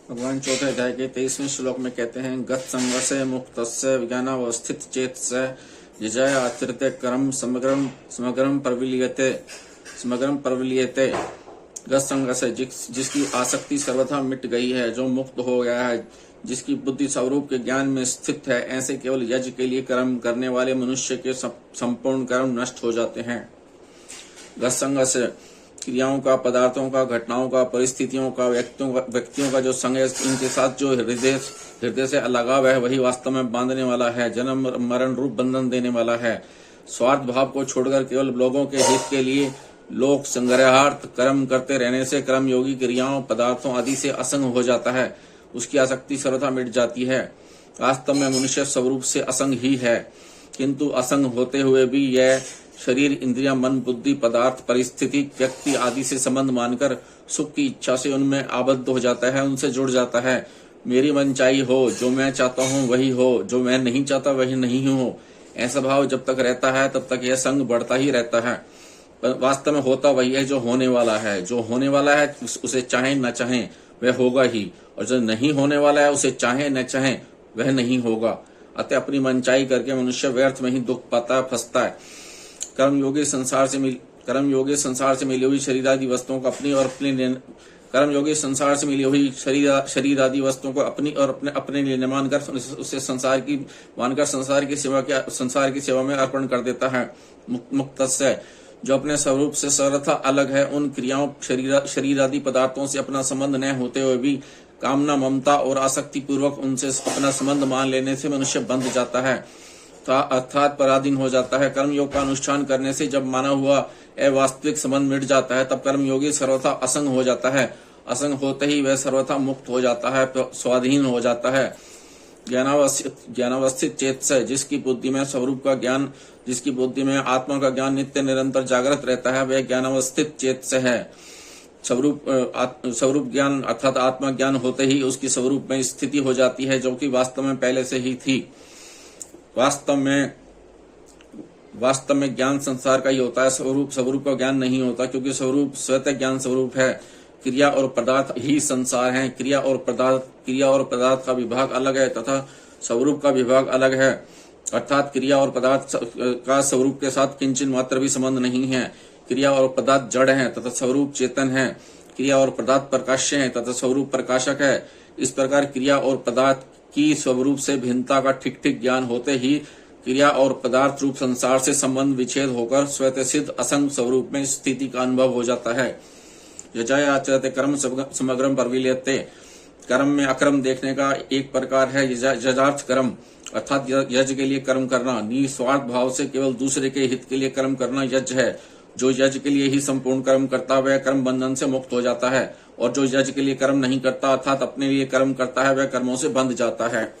भगवान चौथे अध्याय के 23वें श्लोक में कहते हैं, गत संगस्य मुक्तस्य विज्ञानावस्थित चेतस्य यजय आचरते कर्म समग्रम प्रविलीयते। गत संगस्य जिसकी आसक्ति सर्वथा मिट गई है, जो मुक्त हो गया है, जिसकी बुद्धि स्वरूप के ज्ञान में स्थित है, ऐसे केवल यज्ञ के लिए कर्म करने वाले मनुष्य के संपूर्ण कर्म नष्ट हो जाते हैं। गत संगस्य क्रियाओं का, पदार्थों का, घटनाओं का, परिस्थितियों का, व्यक्तियों का जो संग है, इनके साथ जो हृदय से लगाव है, वही वास्तव में बांधने वाला है, जन्म मरण रूप बंधन देने वाला है। स्वार्थ भाव को छोड़कर केवल लोगों के हित के लिए लोक संग्रहार्थ कर्म करते रहने से कर्म योगी क्रियाओं, पदार्थों आदि से असंग हो जाता है। उसकी आसक्ति सर्वथा मिट जाती है। वास्तव में मनुष्य स्वरूप से असंग ही है, किंतु असंग होते हुए भी यह शरीर, इंद्रिया, मन, बुद्धि, पदार्थ, परिस्थिति, व्यक्ति आदि से संबंध मानकर सुख की इच्छा से उनमें आबद्ध हो जाता है, उनसे जुड़ जाता है। मेरी मनचाही हो, जो मैं चाहता हूँ वही हो, जो मैं नहीं चाहता वही नहीं हो, ऐसा भाव जब तक रहता है तब तक यह संग बढ़ता ही रहता है। वास्तव में होता वही है जो होने वाला है। जो होने वाला है उसे चाहे न चाहे वह होगा ही, और जो नहीं होने वाला है उसे चाहे न चाहे वह नहीं होगा। अतः अपनी मनचाही करके मनुष्य व्यर्थ में ही दुख पाता है, फंसता है। कर्मयोगी संसार से मिली हुई शरीर आदि वस्तुओं को अपनी और अपने लिए मानकर उसे संसार की सेवा में अर्पण कर देता है। मुक्तस्य जो अपने स्वरूप से सर्वथा अलग है, उन क्रियाओं, शरीर आदि पदार्थों से अपना संबंध न होते हुए भी कामना, ममता और आसक्ति पूर्वक उनसे अपना संबंध मान लेने से मनुष्य बंध जाता है, अर्थात पराधीन हो जाता है। कर्म योग का अनुष्ठान करने से जब माना हुआ अवास्तविक संबंध मिट जाता है, तब कर्म योगी सर्वथा असंग हो जाता है। असंग होते ही वह सर्वथा मुक्त हो जाता है, स्वाधीन हो जाता है। ज्ञानावस्थित चेत से जिसकी बुद्धि में स्वरूप का ज्ञान, जिसकी बुद्धि में आत्मा का ज्ञान नित्य निरंतर जागृत रहता है, वह ज्ञानावस्थित चेत से है। स्वरूप ज्ञान अर्थात आत्मा ज्ञान होते ही उसकी स्वरूप में स्थिति हो जाती है, जो कि वास्तव में पहले से ही थी। वास्तव में ज्ञान संसार का ही होता है, स्वरूप का ज्ञान नहीं होता, क्योंकि स्वरूप स्वतः ज्ञान स्वरूप है। क्रिया और पदार्थ ही संसार हैं। क्रिया और पदार्थ का विभाग अलग है तथा स्वरूप का विभाग अलग है, अर्थात क्रिया और पदार्थ का स्वरूप के साथ किंचन मात्र भी संबंध नहीं है। क्रिया और पदार्थ जड़ हैं तथा स्वरूप चेतन है। क्रिया और पदार्थ प्रकाश्य हैं तथा स्वरूप प्रकाशक है। इस प्रकार क्रिया और पदार्थ की स्वरूप से भिन्नता का ठीक ठीक ज्ञान होते ही क्रिया और पदार्थ रूप संसार से संबंध विच्छेद होकर स्वतः सिद्ध असंग स्वरूप में स्थिति का अनुभव हो जाता है। यजय आचरते कर्म समग्रम प्रविलीयते। कर्म में अकर्म देखने का एक प्रकार है यजार्थ कर्म, अर्थात यज्ञ के लिए कर्म करना। निस्वार्थ भाव से केवल दूसरे के हित के लिए कर्म करना यज्ञ है। जो यज्ञ के लिए ही संपूर्ण कर्म करता है वह कर्म बंधन से मुक्त हो जाता है, और जो यज्ञ के लिए कर्म नहीं करता अर्थात अपने लिए कर्म करता है वह कर्मों से बंध जाता है।